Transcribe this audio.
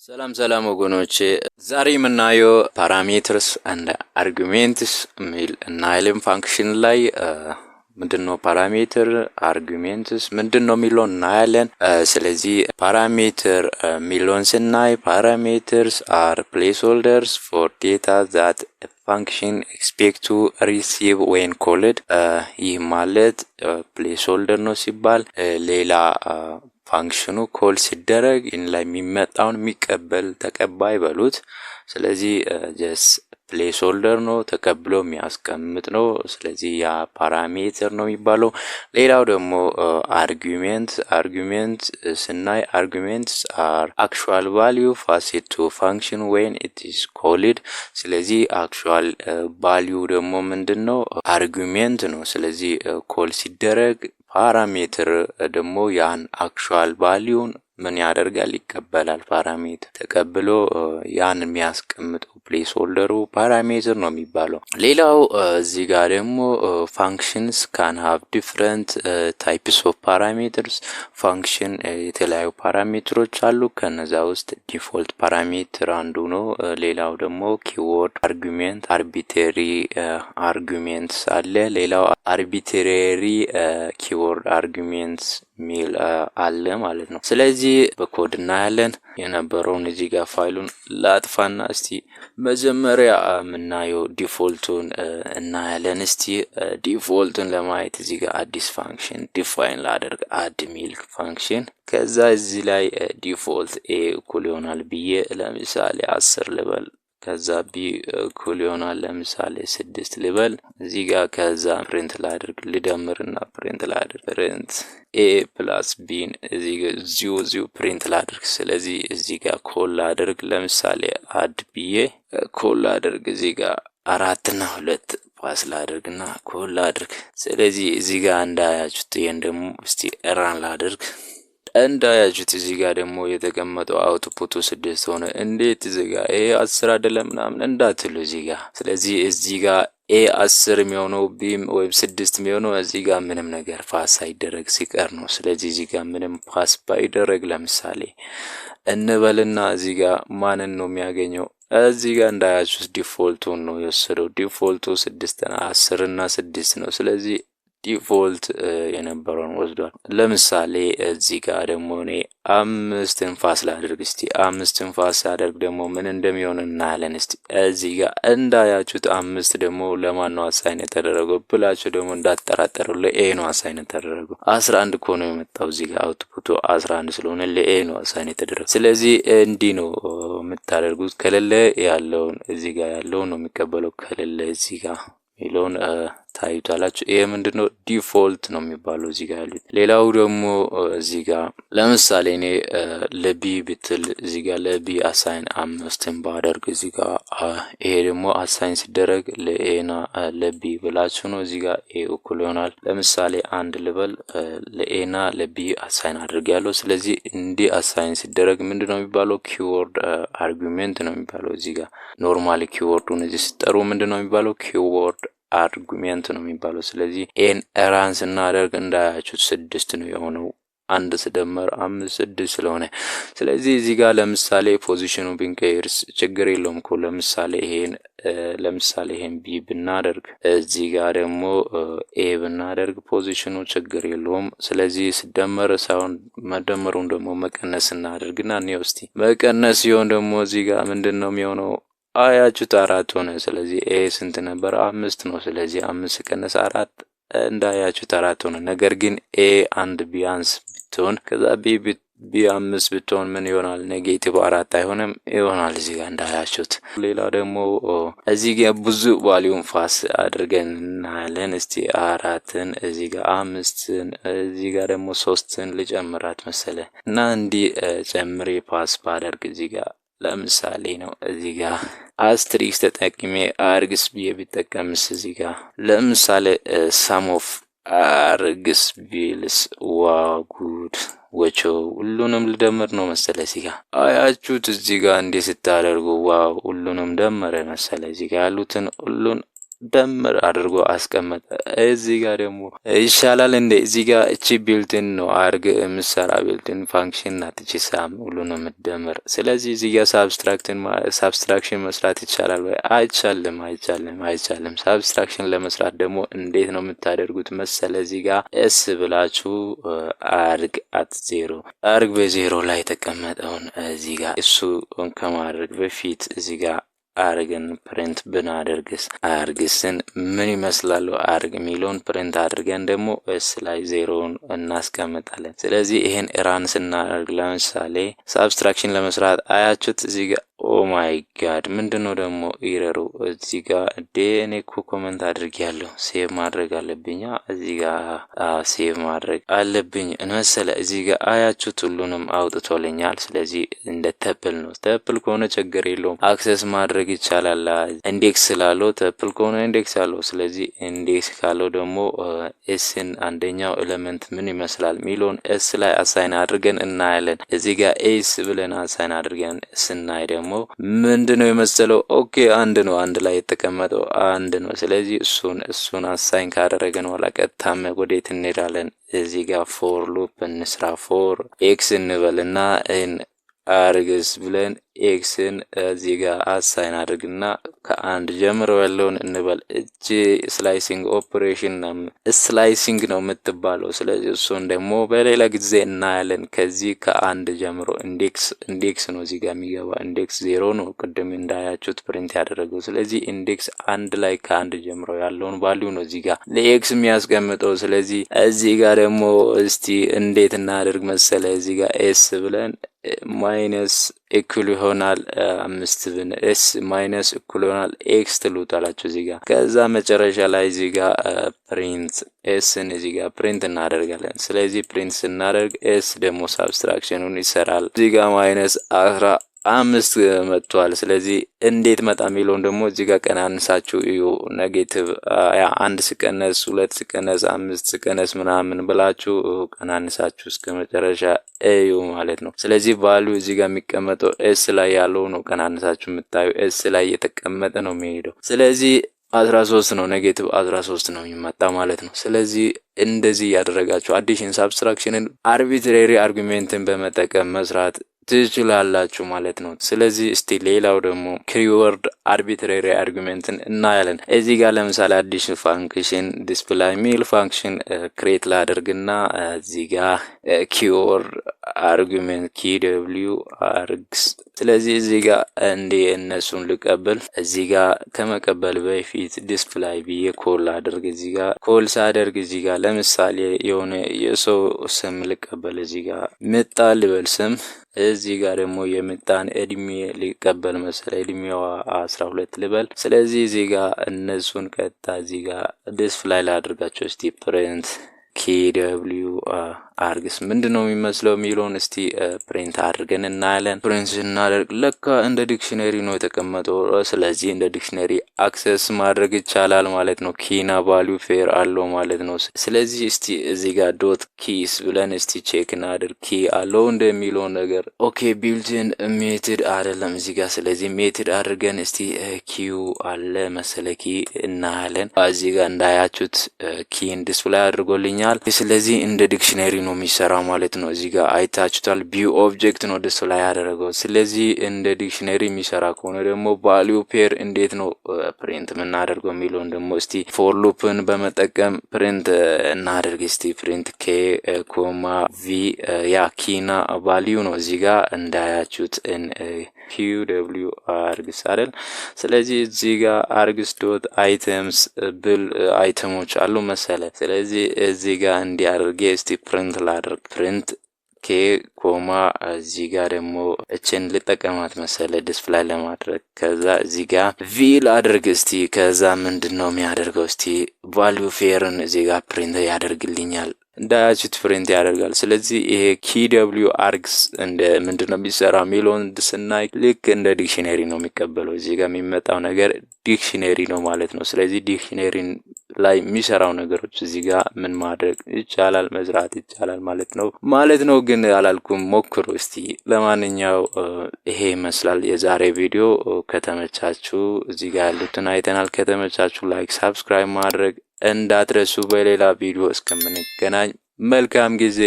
ሰላም ወገኖቼ ዛሬ የምናየው ፓራሜትርስ and arguments ሚል እናያለን። ፋንክሽን ላይ ምንድነው ፓራሜትር arguments ምንድነው የሚለው እናያለን። ስለዚህ ፓራሜትር ሚለውን ስናይ parameters are placeholders for data that a function expect to receive when called ይህ ማለት placeholder ነው ሲባል ሌላ ፋንክሽኑ ኮል ሲደረግ ኢን ላይ የሚመጣውን የሚቀበል ተቀባይ በሉት። ስለዚህ just placeholder ነው ተቀብሎ የሚያስቀምጥ ነው። ስለዚህ ያ ፓራሜትር ነው የሚባለው። ሌላው ደግሞ argument ስናይ arguments are actual value passed to function when it is called። ስለዚህ actual value ደግሞ ምንድነው argument ነው። ስለዚህ ኮል ሲደረግ ፓራሜትር ደግሞ ያን actual value ምን ያደርጋል ይቀበላል። ፓራሜትር ተቀብሎ ያን የሚያስቀምጠው placeholder ፓራሜትር ነው የሚባለው። ሌላው እዚህ ጋር ደግሞ functions can have different types of parameters። function የተለያዩ ፓራሜትሮች አሉ። ከነዛ ውስጥ ዲፎልት ፓራሜትር አንዱ ነው። ሌላው ደግሞ keyword argument arbitrary arguments አለ። ሌላው arbitrary keyword arguments ሚል አለ ማለት ነው። ስለዚህ በኮድ እናያለን። የነበረውን እዚህ ጋር ፋይሉን ላጥፋና እስቲ መጀመሪያ የምናየው ዲፎልቱን እናያለን። እስቲ ዲፎልቱን ለማየት እዚህ ጋር አዲስ ፋንክሽን ዲፋይን ላደርግ አድ ሚል ፋንክሽን። ከዛ እዚህ ላይ ዲፎልት a እኩል ይሆናል ብዬ ለምሳሌ 10 ልበል። ከዛ b እኩል ይሆናል ለምሳሌ 6 ልበል። እዚህ ጋር ከዛ ፕሪንት ላድርግ ልደምርና ፕሪንት ላድርግ ፕሪንት a plus b እዚህ ጋር ዚው ፕሪንት ላድርግ። ስለዚህ እዚህ ጋር ኮል ላድርግ ለምሳሌ አድ ብዬ ኮል ላድርግ። እዚህ ጋር 4 እና 2 ፓስ ላድርግና ኮል ላድርግ። ስለዚህ እዚህ ጋር እንዳያችሁት ይሄን ደግሞ እስቲ ራን ላድርግ። እንዳያችሁት እዚህ ጋር ደግሞ የተቀመጠው አውትፑቱ 6 ሆነ። እንዴት እዚህ ጋር ይሄ 10 አይደለም ምናምን እንዳትሉ እዚህ ጋር። ስለዚህ እዚህ ጋር a 10 የሚሆነው b ወይም 6 የሚሆነው እዚህ ጋር ምንም ነገር ፓስ ሳይደረግ ሲቀር ነው። ስለዚህ እዚህ ጋር ምንም ፓስ ባይደረግ ለምሳሌ እንበልና እዚህ ጋር ማንን ነው የሚያገኘው? እዚህ ጋር እንዳያችሁት ዲፎልቱን ነው የወሰደው። ዲፎልቱ 6 እና 10 እና 6 ነው። ስለዚህ ዲፎልት የነበረውን ወስዷል። ለምሳሌ እዚህ ጋር ደግሞ እኔ 5 ንፋስ ላድርግ። እስቲ 5 ንፋስ አደርግ ደግሞ ምን እንደሚሆን እናያለን። እስቲ እዚህ ጋር እንዳያችሁት 5 ደግሞ ለማን ነው አሳይን የተደረገው ብላችሁ ደግሞ እንዳትጠራጠሩ ለኤ ነው አሳይን የተደረገው። 11 እኮ ነው የመጣው እዚህ ጋር አውትፑቱ 11 ስለሆነ ለኤ ነው አሳይን የተደረገው። ስለዚህ እንዲህ ነው የምታደርጉት። ከሌለ ያለውን እዚህ ጋር ያለውን ነው የሚቀበለው። ከሌለ እዚህ ጋር ሚለውን ታዩታላችሁ። ይሄ ምንድነው ዲፎልት ነው የሚባለው እዚህ ጋር ያሉት። ሌላው ደግሞ እዚህ ጋር ለምሳሌ እኔ ለቢ ብትል እዚህ ጋር ለቢ አሳይን 5ን ባደርግ እዚህ ጋር ይሄ ደግሞ አሳይን ሲደረግ ለኤና ለቢ ብላችሁ ነው። እዚህ ጋር ኤ እኩል ይሆናል ለምሳሌ 1 ልበል። ለኤና ለቢ አሳይን አድርጌያለሁ። ስለዚህ እንዲህ አሳይን ሲደረግ ምንድነው የሚባለው ኪወርድ አርጉሜንት ነው የሚባለው። እዚህ ጋር ኖርማሊ ኪወርዱን እዚህ ሲጠሩ ምንድነው የሚባለው ኪወርድ አርጉሜንት ነው የሚባለው። ስለዚህ ኤን ራንስ እናደርግ እንዳያችሁት 6 ነው የሆነው። 1 ሲደመር 5 6 ስለሆነ ስለዚህ እዚህ ጋር ለምሳሌ ፖዚሽኑ ብንቀይርስ ችግር የለውም እኮ። ለምሳሌ ይሄን ቢ ብናደርግ እዚህ ጋር ደግሞ ኤ ብናደርግ ፖዚሽኑ ችግር የለውም። ስለዚህ ሲደመር ሳይሆን መደመሩን ደግሞ መቀነስ እናደርግና ነው እስቲ መቀነስ ሲሆን ደግሞ እዚህ ጋር ምንድነው የሚሆነው? አያችሁት 4 ሆነ። ስለዚህ ኤ ስንት ነበር? 5 ነው። ስለዚህ 5 ሲቀነስ 4 እንዳያችሁት 4 ሆነ። ነገር ግን ኤ 1 ቢያንስ ብትሆን ከዛ ቢ 5 ብትሆን ምን ይሆናል? ኔጌቲቭ 4 አይሆንም ይሆናል እዚህ ጋር እንዳያችሁት። ሌላው ደግሞ እዚህ ጋር ብዙ ቫልዩም ፓስ አድርገን እናያለን። እስቲ 4ን እዚህ ጋር 5ን እዚህ ጋር ደግሞ 3ን ልጨምራት መሰለ እና እንዲህ ጨምሬ ፓስ ባደርግ እዚህ ጋር ለምሳሌ ነው እዚህ ጋር አስትሪክስ ተጠቅሜ አርግስ ብዬ ቢጠቀምስ እዚህ ጋር ለምሳሌ ሰም ኦፍ አርግስ ቢልስ ዋው ጉድ ወቾ ሁሉንም ልደምር ነው መሰለ እዚህ ጋር አያችሁት። እዚህ ጋር እንዴ ስታደርጉ ዋው ሁሉንም ደመረ መሰለ። እዚህ ጋር ያሉትን ሁሉን ደምር አድርጎ አስቀመጠ። እዚህ ጋር ደግሞ ይሻላል እንደ እዚህ ጋር እቺ ቢልትን ነው አርግ ምሰራ ቢልትን ፋንክሽን ናት እቺ ሳም ሁሉንም ደምር። ስለዚህ እዚህ ጋር ሳብስትራክሽን መስራት ይቻላል ወይ? አይቻልም። ሳብስትራክሽን ለመስራት ደግሞ እንዴት ነው የምታደርጉት መሰለ? እዚህ ጋር ኤስ ብላችሁ አርግ አት ዜሮ አርግ በዜሮ ላይ ተቀመጠውን እዚህ ጋር እሱ ከማድረግ በፊት እዚህ ጋር አርግን ፕሪንት ብናደርግስ አርግስን ምን ይመስላል? አርግ ሚሊዮን ፕሪንት አድርገን ደግሞ እስ ላይ ዜሮውን እናስቀምጣለን። ስለዚህ ይሄን ራን ስናደርግ ለምሳሌ ሳብስትራክሽን ለመስራት አያችሁት እዚህ ጋር ኦ ማይ ጋድ ምንድነው ደግሞ ኢረሩ? እዚህ ጋር እኔ እኮ ኮሜንት አድርጌያለሁ። ሴቭ ማድረግ አለብኝ። እዚህ ጋር ሴቭ ማድረግ አለብኝ እንመሰለ። እዚህ ጋር አያችሁት ሁሉንም አውጥቶልኛል። ስለዚህ እንደ ተፕል ነው። ተፕል ከሆነ ችግር የለውም አክሰስ ማድረግ ይቻላል። ኢንዴክስ ስላለው ተፕል ከሆነ ኢንዴክስ አለው። ስለዚህ ኢንዴክስ ካለው ደግሞ ኤስን አንደኛው ኤሌመንት ምን ይመስላል ሚሊዮን ኤስ ላይ አሳይን አድርገን እናያለን። እዚህ ጋር ኤስ ብለን አሳይን አድርገን ስናይ ደግሞ ምንድነው የመሰለው? ኦኬ አንድ ነው። አንድ ላይ የተቀመጠው አንድ ነው። ስለዚህ እሱን አሳይን ካደረገን በኋላ ቀጥታ ወዴት እንሄዳለን? እዚህ ጋር ፎር ሉፕ እንስራ። ፎር ኤክስ እንበልና አርግስ ብለን ኤክስን እዚህ ጋር አሳይን አድርግና ከአንድ ጀምሮ ያለውን እንበል። እቺ ስላይሲንግ ኦፕሬሽን ስላይሲንግ ነው የምትባለው። ስለዚህ እሱን ደግሞ በሌላ ጊዜ እናያለን። ከዚህ ከአንድ ጀምሮ ኢንዴክስ ነው እዚህ ጋር የሚገባ። ኢንዴክስ 0 ነው ቅድም እንዳያችሁት ፕሪንት ያደረገው። ስለዚህ ኢንዴክስ አንድ ላይ ከአንድ ጀምሮ ያለውን ቫልዩ ነው እዚህ ጋር ለኤክስ የሚያስቀምጠው። ስለዚህ እዚህ ጋር ደግሞ እስቲ እንዴት እናደርግ መሰለ? እዚህ ጋር ኤስ ብለን ማይነስ ኢኩል ይሆናል 5 ብን ኤስ ማይነስ ኢኩል ይሆናል ኤክስ ትሉታላችሁ እዚህ ጋር። ከዛ መጨረሻ ላይ እዚህ ጋር ፕሪንት ኤስን እዚህ ጋር ፕሪንት እናደርጋለን። ስለዚህ ፕሪንት ስናደርግ ኤስ ደግሞ ሳብስትራክሽኑን ይሰራል። እዚህ ጋር ማይነስ 15 መጥቷል። ስለዚህ እንዴት መጣ የሚለውን ደግሞ እዚህ ጋር ቀናንሳችሁ እዩ። ኔጌቲቭ 1 ሲቀነስ 2 ሲቀነስ 5 ሲቀነስ ምናምን ብላችሁ ቀናንሳችሁ እስከ መጨረሻ እዩ ማለት ነው። ስለዚህ ቫልዩ እዚህ ጋር የሚቀመጠው ኤስ ላይ ያለው ነው። ቀናንሳችሁ የምታዩ ኤስ ላይ የተቀመጠ ነው የሚሄደው። ስለዚህ 13 ነው። ኔጌቲቭ 13 ነው የሚመጣ ማለት ነው። ስለዚህ እንደዚህ ያደረጋችሁ አዲሽን ሳብስትራክሽንን አርቢትራሪ አርጉሜንትን በመጠቀም መስራት ትችላላችሁ ማለት ነው። ስለዚህ እስቲ ሌላው ደግሞ ኪወርድ አርቢትራሪ አርጉሜንትን እናያለን። እዚህ ጋር ለምሳሌ አዲሽን ፋንክሽን ዲስፕላይ ሚል ፋንክሽን ክሬት ላደርግና እዚህ ጋር ኪወርድ አርጉሜንት ኪw አርግስ። ስለዚህ እዚህ ጋር እንደ እነሱን ልቀበል። እዚህ ጋር ከመቀበል በፊት ዲስፕላይ ብዬ ኮል አድርግ። እዚህ ጋር ኮል ሳደርግ እዚህ ጋር ለምሳሌ የሆነ የሰው ስም ልቀበል። እዚህ ጋር ምጣ ልበል ስም። እዚህ ጋር ደግሞ የምጣን እድሜ ሊቀበል መሰለ እድሜዋ 12 ልበል። ስለዚህ እዚህ ጋር እነሱን ቀጥታ እዚህ ጋር ዲስፕላይ ላድርጋቸው። እስቲ ፕሪንት ኪw አርግስ ምንድነው የሚመስለው የሚለውን እስቲ ፕሪንት አድርገን እናያለን። ፕሪንት ስናደርግ ለካ እንደ ዲክሽነሪ ነው የተቀመጠው። ስለዚህ እንደ ዲክሽነሪ አክሰስ ማድረግ ይቻላል ማለት ነው። ኪና ቫልዩ ፌር አለው ማለት ነው። ስለዚህ እስቲ እዚህ ጋር ዶት ኪስ ብለን እስቲ ቼክ እናድርግ ኪ አለው እንደሚለው ነገር። ኦኬ ቢልትን ሜትድ አይደለም እዚህ ጋር። ስለዚህ ሜትድ አድርገን እስቲ ኪው አለ መሰለ ኪ እናያለን። እዚህ ጋር እንዳያችሁት ኪን ዲስፕላይ አድርጎልኛል። ስለዚህ እንደ ዲክሽነሪ ነው የሚሰራ ማለት ነው። እዚህ ጋር አይታችሁታል። ቢው ኦብጀክት ነው ዲስፕላይ ያደረገው። ስለዚህ እንደ ዲክሽነሪ የሚሰራ ከሆነ ደግሞ ቫልዩ ፔር እንዴት ነው ፕሪንት የምናደርገው የሚለውን ደግሞ እስቲ ፎር ሉፕን በመጠቀም ፕሪንት እናደርግ። እስቲ ፕሪንት ኬ ኮማ ቪ ያ ኪና ቫልዩ ነው እዚህ ጋር እንዳያችሁት ኪw አርግስ አይደል? ስለዚህ እዚህ ጋር አርግስ ዶት አይተምስ ብል አይተሞች አሉ መሰለ። ስለዚህ እዚህ ጋር እንዲያርጌ እስቲ ፕሪንት ላድርግ። ፕሪንት ኬ ኮማ እዚህ ጋር ደግሞ እችን ልጠቀማት መሰለ ዲስፕላይ ለማድረግ። ከዛ እዚህ ጋር ቪል አድርግ እስቲ። ከዛ ምንድነው የሚያደርገው? እስቲ ቫልዩ ፌርን እዚህ ጋር ፕሪንት ያደርግልኛል። እንዳያችሁት ፕሪንት ያደርጋል። ስለዚህ ይሄ ኪw አርግስ እንደ ምንድነው የሚሰራ ሚሊዮን ስናይ ልክ እንደ ዲክሽነሪ ነው የሚቀበለው። እዚህ ጋር የሚመጣው ነገር ዲክሽነሪ ነው ማለት ነው። ስለዚህ ዲክሽነሪን ላይ የሚሰራው ነገሮች እዚህ ጋር ምን ማድረግ ይቻላል መዝራት ይቻላል ማለት ነው ግን አላልኩም ሞክሩ እስቲ ለማንኛው ይሄ ይመስላል የዛሬ ቪዲዮ ከተመቻችሁ እዚህ ጋር ያሉትን አይተናል ከተመቻችሁ ላይክ ሰብስክራይብ ማድረግ እንዳትረሱ በሌላ ቪዲዮ እስከምንገናኝ መልካም ጊዜ